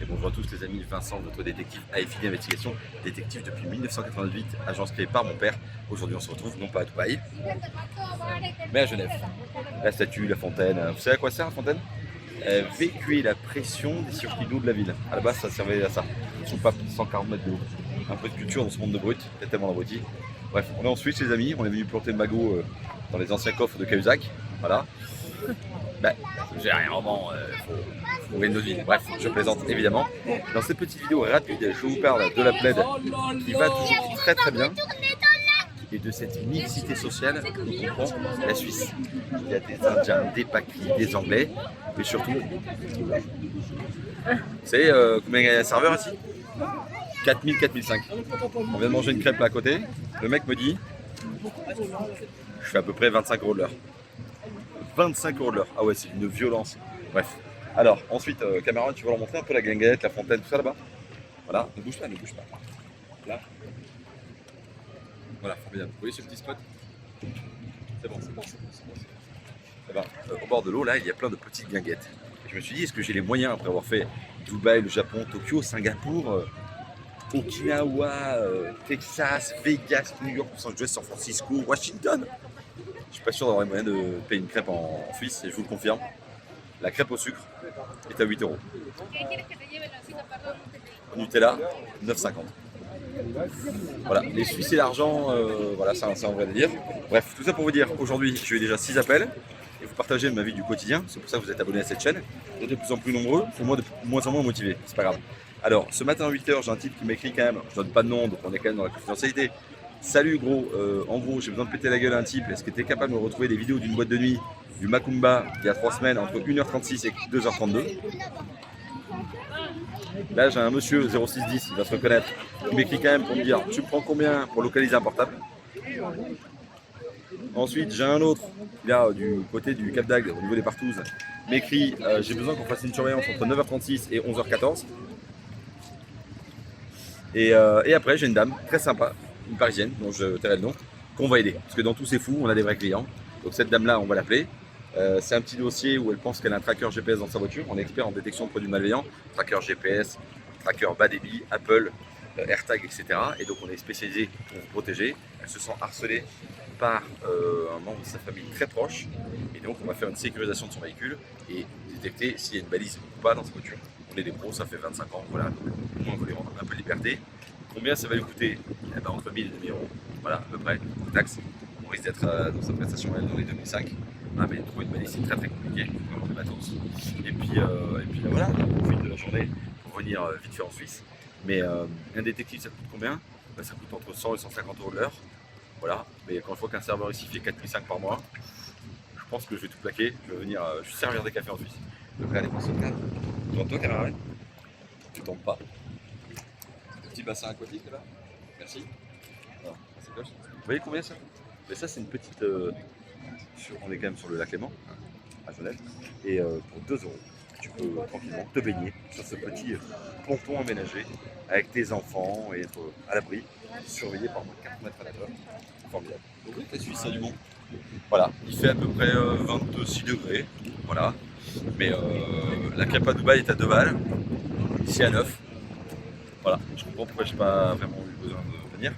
Et bonjour à tous les amis, Vincent, votre détective AFID Investigation, détective depuis 1988, agence créée par mon père. Aujourd'hui on se retrouve non pas à Dubaï, mais à Genève. La statue, la fontaine, vous savez à quoi sert la fontaine? Véhiculer la pression des circuits d'eau de la ville. À la base ça servait à ça, sous pas 140 mètres de haut. Un peu de culture dans ce monde de brut, il y a tellement d'abrutis. Bref, on est en Suisse les amis, on est venu planter le magot dans les anciens coffres de Cahuzac. Voilà. Ben, j'ai rien vraiment, faut trouver une autre ville. Bref, je plaisante évidemment. Dans cette petite vidéo rapide, je vous parle de la plaide qui va toujours très très bien et de cette mixité sociale que comprend la Suisse. Il y a des Indiens, des Paquis, des Anglais, mais surtout, vous savez combien il y a un serveur ici? 4000, 4005. On vient de manger une crêpe là à côté. Le mec me dit, je fais à peu près 25 € de l'heure. 25 € de l'heure. Ah ouais, c'est une violence. Bref. Alors, ensuite, Cameron, tu vas leur montrer un peu la guinguette, la fontaine, tout ça là-bas. Voilà, ne bouge pas, ne bouge pas. Là. Voilà, formidable. Vous voyez ce petit spot? C'est bon, c'est bon, c'est bon, c'est bon. Eh ben, au bord de l'eau, là, il y a plein de petites guinguettes. Et je me suis dit, est-ce que j'ai les moyens, après avoir fait Dubaï, le Japon, Tokyo, Singapour, Okinawa, Texas, Vegas, New York, Los Angeles, San Francisco, Washington? Je suis pas sûr d'avoir les moyens de payer une crêpe en Suisse, et je vous le confirme. La crêpe au sucre est à 8 €. Nutella, 9,50 €. Voilà, les Suisses et l'argent, voilà, c'est un vrai délire. Bref, tout ça pour vous dire, aujourd'hui, j'ai eu déjà 6 appels et vous partagez ma vie du quotidien. C'est pour ça que vous êtes abonné à cette chaîne. Vous êtes de plus en plus nombreux, et moi de moins en moins motivé, c'est pas grave. Alors, ce matin à 8 h, j'ai un type qui m'écrit quand même, je donne pas de nom, donc on est quand même dans la confidentialité. Salut gros, en gros j'ai besoin de péter la gueule à un type, est-ce que tu es capable de me retrouver des vidéos d'une boîte de nuit du Macumba il y a 3 semaines entre 1h36 et 2h32? Là j'ai un monsieur 0610, il va se reconnaître, qui m'écrit quand même pour me dire tu prends combien pour localiser un portable? Ensuite j'ai un autre, là du côté du Cap d'Agde, au niveau des Partouzes, m'écrit j'ai besoin qu'on fasse une surveillance entre 9h36 et 11h14. Et après j'ai une dame très sympa, une parisienne dont je tairai le nom, qu'on va aider. Parce que dans tous ces fous, on a des vrais clients. Donc cette dame-là, on va l'appeler. C'est un petit dossier où elle pense qu'elle a un tracker GPS dans sa voiture. On est expert en détection de produits malveillants, tracker GPS, tracker bas débit, Apple, AirTag, etc. Et donc on est spécialisé pour vous protéger. Elle se sent harcelée par un membre de sa famille très proche. Et donc on va faire une sécurisation de son véhicule et détecter s'il y a une balise ou pas dans sa voiture. On est des pros, ça fait 25 ans, voilà. Au moins on veut lui rendre un peu de liberté. Combien ça va lui coûter? Eh ben, entre 1000 et 2000 €, voilà, à peu près, taxes. On risque d'être dans sa prestation elle dans les 2005. Ah, mais trouver une balise c'est très très compliqué, il faut avoir des matos. Et puis là, voilà, on profite de la journée pour venir vite fait en Suisse. Mais un détective ça coûte combien? Ben, ça coûte entre 100 et 150 € de l'heure. Voilà, mais quand je vois qu'un serveur ici fait 4500 par mois, je pense que je vais tout plaquer, je vais venir je vais servir des cafés en Suisse. Donc regardez pour ce cadre. Tu entends camarade? Tu tombes pas. Petit bassin aquatique là. Merci. Alors, vous voyez combien ça? Mais ça c'est une petite. On est quand même sur le lac Léman, hein, à Genève. Et pour 2 €, tu peux tranquillement te baigner sur ce petit ponton aménagé avec tes enfants et être à l'abri, surveillé par moins de 4 mètres à l'heure. Formidable. Donc oui, la Suisse, c'est du bon. Voilà, il fait à peu près 26 degrés. Voilà. Mais la crêpe à Dubaï est à 2 balles. Ici à 9. Voilà, je comprends pourquoi je n'ai pas vraiment eu besoin de venir.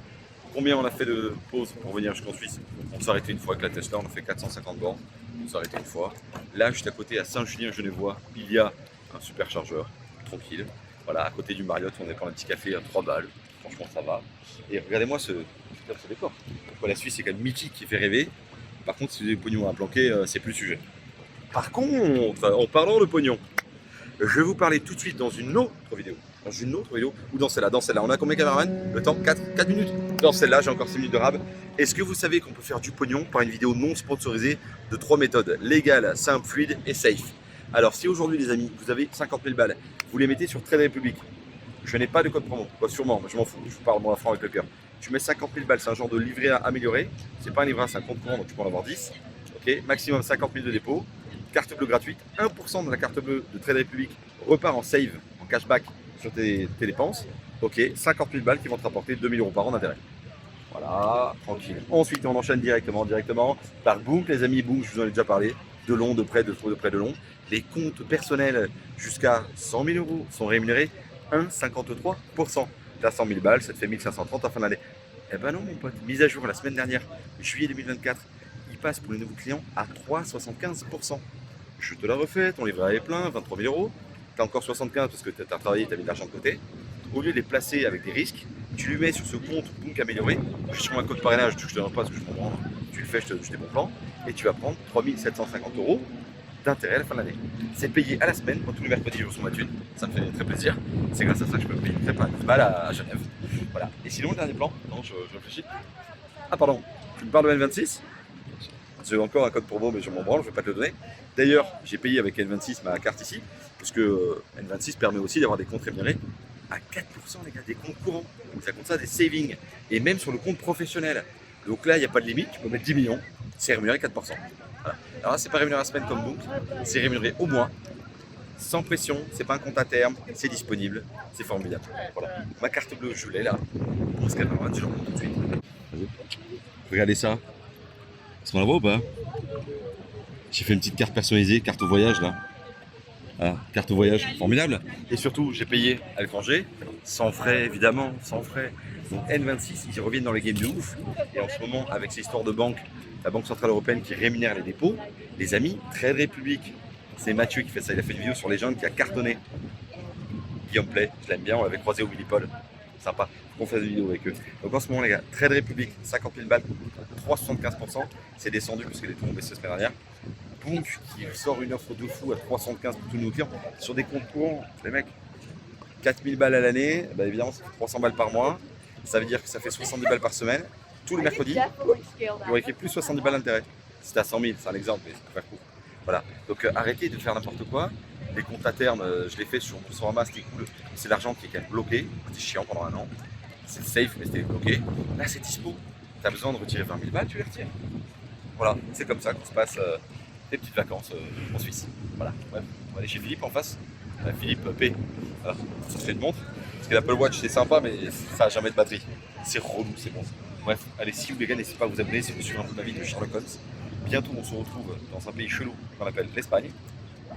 Combien on a fait de pause pour venir jusqu'en Suisse? On s'est arrêté une fois avec la Tesla, on a fait 450 bornes. On s'est arrêté une fois. Là, juste à côté, à Saint-Julien-Genevois, il y a un superchargeur, tranquille. Voilà, à côté du Marriott, on est prendre un petit café à 3 balles. Franchement, ça va. Et regardez-moi ce décor. Pourquoi la Suisse est quand même mythique qui fait rêver. Par contre, si vous avez des pognons à planquer, c'est plus le sujet. Par contre, en parlant de pognon, je vais vous parler tout de suite dans une autre vidéo. Dans une autre vidéo ou dans celle-là. Dans celle-là, on a combien de camarades? Le temps 4 minutes. Dans celle-là, j'ai encore 6 minutes de rab. Est-ce que vous savez qu'on peut faire du pognon par une vidéo non sponsorisée de 3 méthodes? Légale, simple, fluide et safe. Alors si aujourd'hui les amis, vous avez 50 000 balles, vous les mettez sur Trade Republic. Je n'ai pas de code promo, quoi, sûrement, mais je m'en fous, je vous parle moi franc avec le cœur. Tu mets 50 000 balles, c'est un genre de livret à améliorer. C'est pas un livret, c'est un compte courant, donc tu peux en avoir 10. Ok, maximum 50 000 de dépôt. Carte bleue gratuite, 1% de la carte bleue de Trade Republic repart en save, en cashback sur tes dépenses. Ok, 50 000 balles qui vont te rapporter 2 000 € par an d'intérêt. Voilà, tranquille. Ensuite, on enchaîne directement par Boonk, les amis. Boonk, je vous en ai déjà parlé. de long, de près, de trop, de près, de long. Les comptes personnels jusqu'à 100 000 € sont rémunérés 1,53%. Tu as 100 000 balles, ça te fait 1530 en fin d'année. Eh ben non mon pote, mise à jour la semaine dernière, juillet 2024, il passe pour les nouveaux clients à 3,75%. Je te la refais, ton livret A est plein, 23 000 €. Tu as encore 75 parce que tu as travaillé, tu as mis de l'argent de côté. Au lieu de les placer avec des risques, tu lui mets sur ce compte Bounk amélioré. Je suis un code parrainage, je te donne pas parce que je m'en branle. Tu le fais, je te des bons plans. Et tu vas prendre 3 750 € d'intérêt à la fin de l'année. C'est payé à la semaine, quand tous les mercredis je reçois ma thune. Ça me fait très plaisir. C'est grâce à ça que je peux me payer une très balle à Genève. Voilà. Et sinon, le dernier plan, non, je réfléchis. Ah, pardon, tu me parles de N26 ? J'ai encore un code promo, mais je m'en branle, je ne vais pas te le donner. D'ailleurs, j'ai payé avec N26 ma carte ici, parce que N26 permet aussi d'avoir des comptes rémunérés à 4%, les gars, des comptes courants. Donc ça compte ça des savings. Et même sur le compte professionnel. Donc là, il n'y a pas de limite, tu peux mettre 10 millions, c'est rémunéré 4%. Voilà. Alors là, c'est pas rémunéré à la semaine comme Bounk, c'est rémunéré au mois, sans pression, c'est pas un compte à terme, c'est disponible, c'est formidable. Voilà. Ma carte bleue, je l'ai là. Parce qu'elle va je la remonte tout de suite. Regardez ça. Est-ce qu'on la voit ou pas? J'ai fait une petite carte personnalisée, carte au voyage là. Voilà, carte au voyage, formidable. Et surtout, j'ai payé à l'étranger, sans frais évidemment, sans frais. Donc N26, ils reviennent dans les games de ouf. Et en ce moment, avec ces histoires de banque, la Banque Centrale Européenne qui rémunère les dépôts, les amis, Trade Republic, c'est Mathieu qui fait ça. Il a fait une vidéo sur les gens qui a cartonné. Guillaume Play, je l'aime bien, on l'avait croisé au Willy Paul. Sympa, faut qu'on fasse des vidéos avec eux. Donc en ce moment, les gars, Trade Republic, 50 000 balles, 3,75%. C'est descendu parce que les taux ont baissé la semaine dernière. Bounk qui sort une offre de fou à 3,75 pour tous nos clients sur des comptes courants. Les mecs, 4 000 balles à l'année, bah évidemment, ça fait 300 balles par mois. Ça veut dire que ça fait 70 balles par semaine. Tous les mercredis, il y aurait écrit plus 70 balles d'intérêt. Si t'as 100 000, c'est un exemple, mais c'est pour faire court. Voilà. Donc arrêtez de faire n'importe quoi. Les comptes à terme, je l'ai fait sur Boursorama, c'était cool. C'est l'argent qui est quand même bloqué. C'était chiant pendant un an. C'est safe, mais c'était bloqué. Là, c'est dispo. Tu as besoin de retirer 20 000 balles, tu les retires. Voilà, c'est comme ça qu'on se passe des petites vacances en Suisse. Voilà. Bref, on va aller chez Philippe en face. Philippe P. Voilà. Ça se fait une montre. Parce que l'Apple Watch, c'est sympa, mais ça n'a jamais de batterie. C'est relou, c'est bon. Bref, allez, si vous les gars, n'hésitez pas à vous abonner si vous suivez un peu ma vie de Sherlock Holmes. Bientôt, on se retrouve dans un pays chelou qu'on appelle l'Espagne.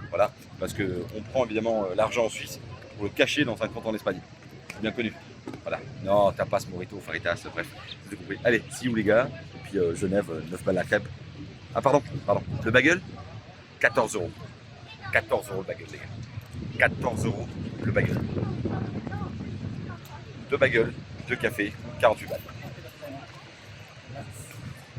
Voilà, parce qu'on prend évidemment l'argent en Suisse pour le cacher dans un compte en Espagne. C'est bien connu. Voilà. Non, tapas, morito, faritas, bref, vous avez compris. Allez, see you les gars. Et puis Genève, 9 balles la crêpe. Ah pardon. Le bagel, 14 €. 14 € le bagel, les gars. 14 € le bagel. 2 bagels, 2 cafés, 48 balles.